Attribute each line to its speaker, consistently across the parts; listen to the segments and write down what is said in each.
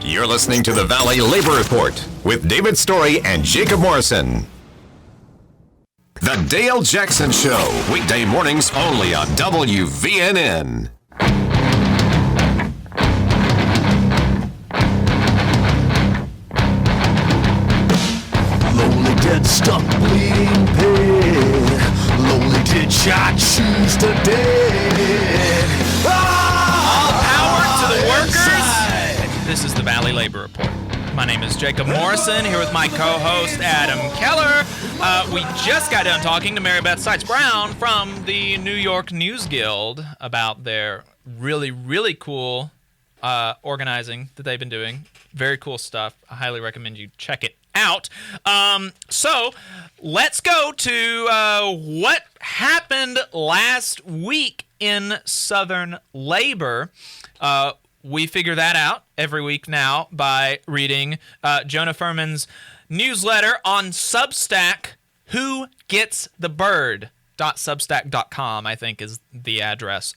Speaker 1: You're listening to the Valley Labor Report with David Story and Jacob Morrison. The Dale Jackson Show, weekday mornings only on WVNN.
Speaker 2: Lonely dead, stuck, bleeding pig. Lonely did shot, choose to dead.
Speaker 3: All power to the workers. This is the Valley Labor Report. My name is Jacob Morrison, here with my co-host Adam Keller. We just got done talking to Mary Beth Seitz-Brown from the New York News Guild about their really, really cool organizing that they've been doing. Very cool stuff. I highly recommend you check it out. So let's go to what happened last week in Southern labor. We figure that out every week now by reading Jonah Furman's newsletter on Substack, Who Gets the Bird? .substack.com, I think, is the address.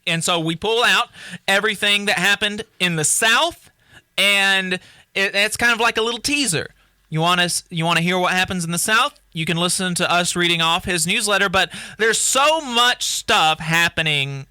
Speaker 3: And so we pull out everything that happened in the South, and it's kind of like a little teaser. You want to hear what happens in the South? You can listen to us reading off his newsletter, but there's so much stuff happening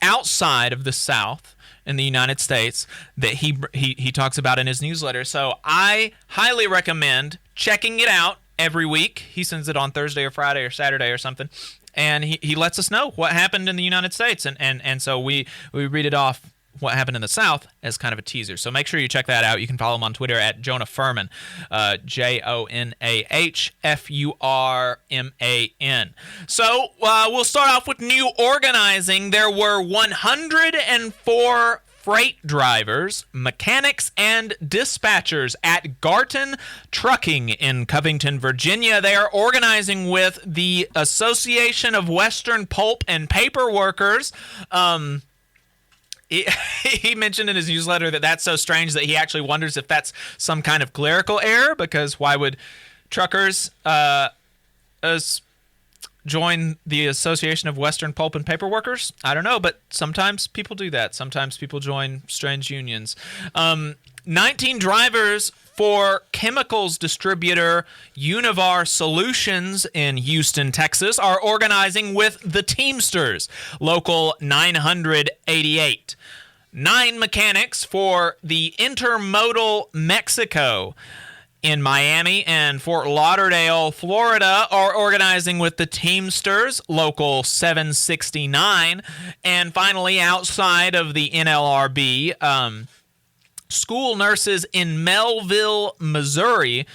Speaker 3: outside of the South in the United States that he talks about in his newsletter. So I highly recommend checking it out every week. He sends it on Thursday or Friday or Saturday or something, and he lets us know what happened in the United States. And so we read it off, what happened in the South, as kind of a teaser. So make sure you check that out. You can follow him on Twitter at Jonah Furman, JONAHFURMAN. So we'll start off with new organizing. There were 104 freight drivers, mechanics, and dispatchers at Garton Trucking in Covington, Virginia. They are organizing with the Association of Western Pulp and Paper Workers. He mentioned in his newsletter that that's so strange that he actually wonders if that's some kind of clerical error, because why would truckers join the Association of Western Pulp and Paper Workers? I don't know, but sometimes people do that. Sometimes people join strange unions. 19 drivers for chemicals distributor Univar Solutions in Houston, Texas, are organizing with the Teamsters, Local 988. 9 mechanics for the Intermodal Mexico in Miami and Fort Lauderdale, Florida, are organizing with the Teamsters, Local 769. And finally, outside of the NLRB, school nurses in Melville, Missouri,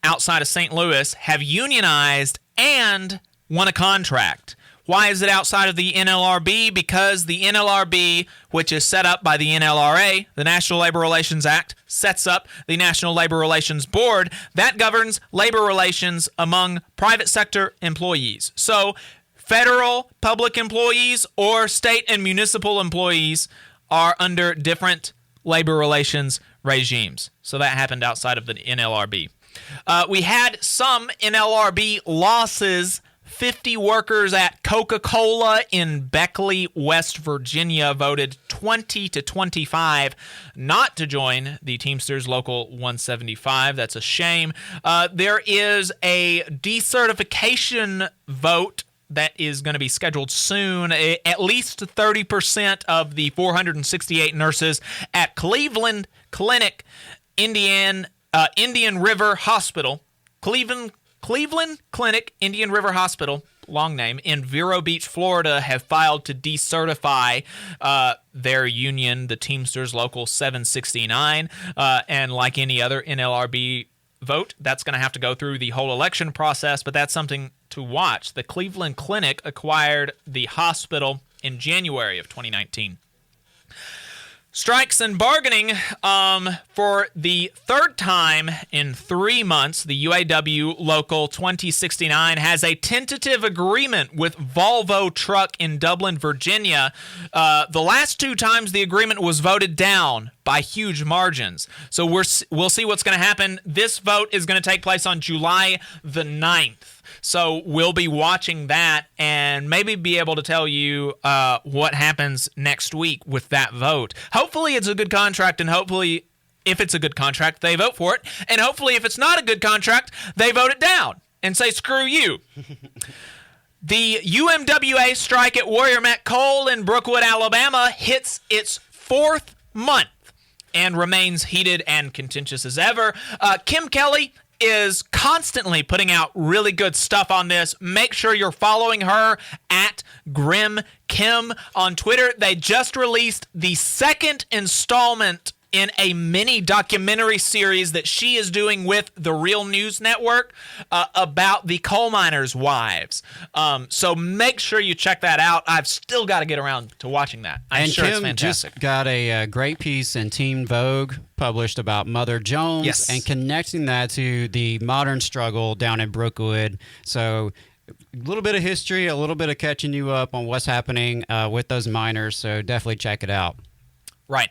Speaker 3: outside of St. Louis, have unionized and won a contract. Why is it outside of the NLRB? Because the NLRB, which is set up by the NLRA, the National Labor Relations Act, sets up the National Labor Relations Board that governs labor relations among private sector employees. So federal public employees or state and municipal employees are under different labor relations regimes. So that happened outside of the NLRB. We had some NLRB losses. 50 workers at Coca-Cola in Beckley, West Virginia voted 20-25 not to join the Teamsters Local 175. That's a shame. There is a decertification vote that is going to be scheduled soon. At least 30% of the 468 nurses at Cleveland Clinic, Indian River Hospital, Cleveland Clinic, Indian River Hospital, long name, in Vero Beach, Florida, have filed to decertify their union, the Teamsters Local 769. And like any other NLRB vote, that's going to have to go through the whole election process, but that's something to watch. The Cleveland Clinic acquired the hospital in January of 2019. Strikes and bargaining for the third time in 3 months. The UAW Local 2069 has a tentative agreement with Volvo Truck in Dublin, Virginia. The last 2 times the agreement was voted down by huge margins. So we'll see what's going to happen. This vote is going to take place on July the 9th. So we'll be watching that and maybe be able to tell you what happens next week with that vote. Hopefully it's a good contract, and hopefully if it's a good contract, they vote for it. And hopefully if it's not a good contract, they vote it down and say, screw you. The UMWA strike at Warrior Met Coal in Brookwood, Alabama hits its 4th month and remains heated and contentious as ever. Kim Kelly is constantly putting out really good stuff on this. Make sure you're following her at Grim Kim on Twitter. They just released the 2nd installment in a mini documentary series that she is doing with the Real News Network about the coal miners' wives. So make sure you check that out. I've still got to get around to watching that. I'm sure it's fantastic.
Speaker 4: Just got a great piece in Teen Vogue published about Mother Jones,
Speaker 3: Yes.
Speaker 4: and connecting that to the modern struggle down in Brookwood. So a little bit of history, a little bit of catching you up on what's happening with those miners. So definitely check it out.
Speaker 3: Right.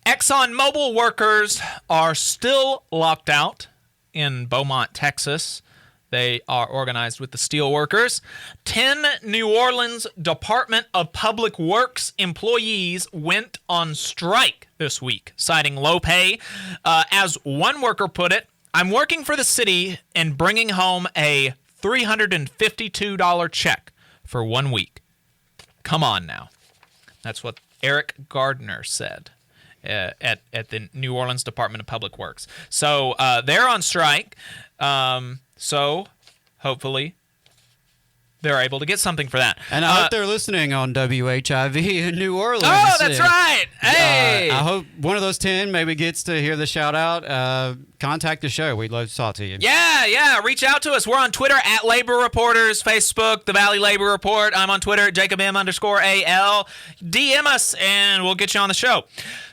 Speaker 3: ExxonMobil workers are still locked out in Beaumont, Texas. They are organized with the steel workers. 10 New Orleans Department of Public Works employees went on strike this week, citing low pay. As one worker put it, "I'm working for the city and bringing home a $352 check for 1 week. Come on now." That's what Eric Gardner said at the New Orleans Department of Public Works. So they're on strike. So hopefully they're able to get something for that.
Speaker 4: And I hope they're listening on WHIV in New Orleans.
Speaker 3: Oh, that's right. Hey!
Speaker 4: I hope one of those 10 maybe gets to hear the shout out. Contact the show. We'd love to talk to you.
Speaker 3: Yeah. Reach out to us. We're on Twitter at Labor Reporters, Facebook, The Valley Labor Report. I'm on Twitter at JacobM_AL. DM us and we'll get you on the show.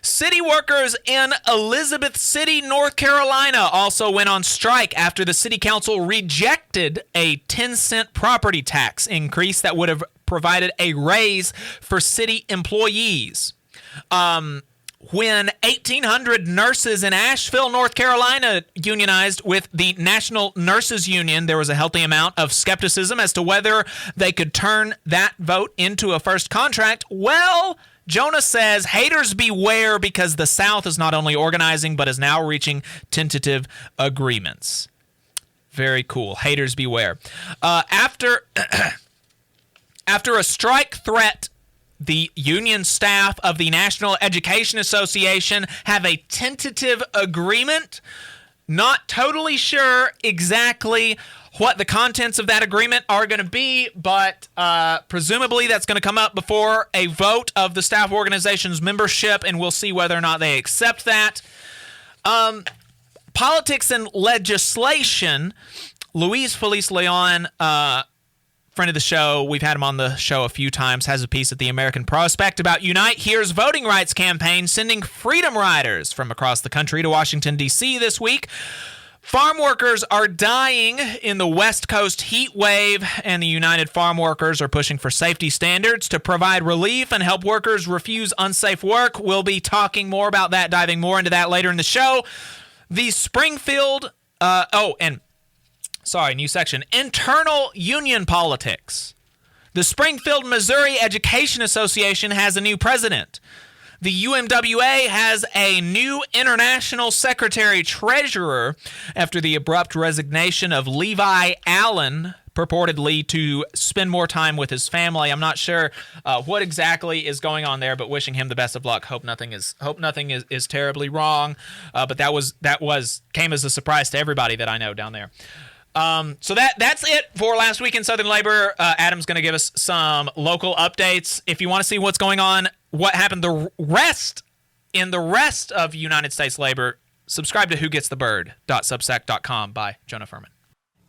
Speaker 3: City workers in Elizabeth City, North Carolina also went on strike after the city council rejected a 10-cent property tax increase that would have provided a raise for city employees. When 1,800 nurses in Asheville, North Carolina unionized with the National Nurses Union, there was a healthy amount of skepticism as to whether they could turn that vote into a first contract. Well, Jonah says, haters beware, because the South is not only organizing but is now reaching tentative agreements. Very cool. Haters beware. After a strike threat, the union staff of the National Education Association have a tentative agreement. Not totally sure exactly what the contents of that agreement are going to be, but presumably that's going to come up before a vote of the staff organization's membership, and we'll see whether or not they accept that. Politics and legislation. Luis Feliz Leon, friend of the show, we've had him on the show a few times, has a piece at the American Prospect about Unite Here's voting rights campaign sending freedom riders from across the country to Washington, D.C. this week. Farm workers are dying in the West Coast heat wave, and the United Farm Workers are pushing for safety standards to provide relief and help workers refuse unsafe work. We'll be talking more about that, diving more into that later in the show. The Springfield, new section, internal union politics. The Springfield, Missouri Education Association has a new president. The UMWA has a new international secretary-treasurer after the abrupt resignation of Levi Allen, purportedly to spend more time with his family. I'm not sure what exactly is going on there, but wishing him the best of luck. Hope nothing is terribly wrong. But that came as a surprise to everybody that I know down there. So that's it for last week in Southern Labor. Adam's going to give us some local updates. If you want to see what's going on, what happened the rest of United States Labor, subscribe to whogetsthebird.substack.com by Jonah Furman.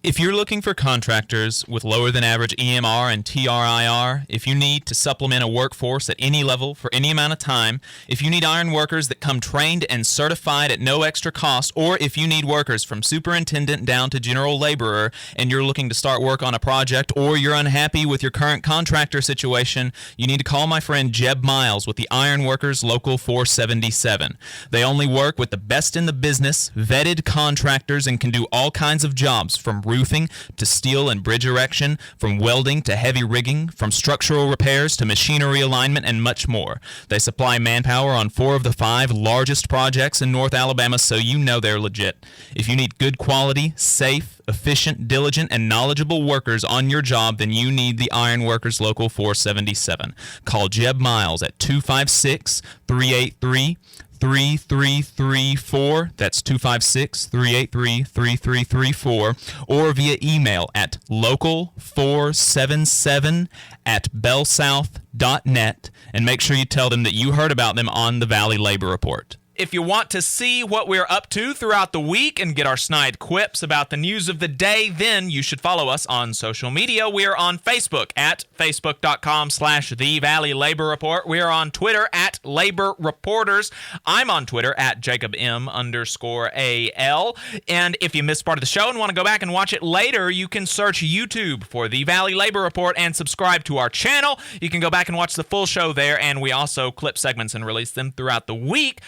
Speaker 5: If you're looking for contractors with lower than average EMR and TRIR, if you need to supplement a workforce at any level for any amount of time, if you need iron workers that come trained and certified at no extra cost, or if you need workers from superintendent down to general laborer and you're looking to start work on a project, or you're unhappy with your current contractor situation, you need to call my friend Jeb Miles with the Iron Workers Local 477. They only work with the best in the business, vetted contractors, and can do all kinds of jobs from roofing to steel and bridge erection, from welding to heavy rigging, from structural repairs to machinery alignment, and much more. They supply manpower on 4 of the 5 largest projects in North Alabama, so you know they're legit. If you need good quality, safe, efficient, diligent, and knowledgeable workers on your job, then you need the Iron Workers Local 477. Call Jeb Miles at 256-383-3334. That's 256-383-3334. Or via email at local477@bellsouth.net. And make sure you tell them that you heard about them on the Valley Labor Report.
Speaker 3: If you want to see what we're up to throughout the week and get our snide quips about the news of the day, then you should follow us on social media. We are on Facebook at facebook.com/The Valley Labor Report. We are on Twitter at Labor Reporters. I'm on Twitter at JacobM_AL. And if you missed part of the show and want to go back and watch it later, you can search YouTube for The Valley Labor Report and subscribe to our channel. You can go back and watch the full show there, and we also clip segments and release them throughout the week.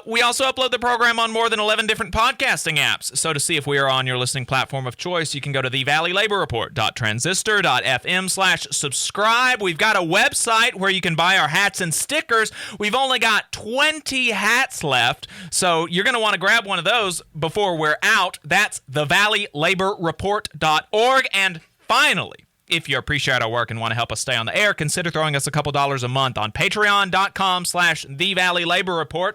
Speaker 3: We also upload the program on more than 11 different podcasting apps. So to see if we are on your listening platform of choice, you can go to thevalleylaborreport.transistor.fm/subscribe. We've got a website where you can buy our hats and stickers. We've only got 20 hats left, so you're going to want to grab one of those before we're out. That's thevalleylaborreport.org. And finally, if you appreciate our work and want to help us stay on the air, consider throwing us a couple dollars a month on patreon.com/The Valley Labor Report.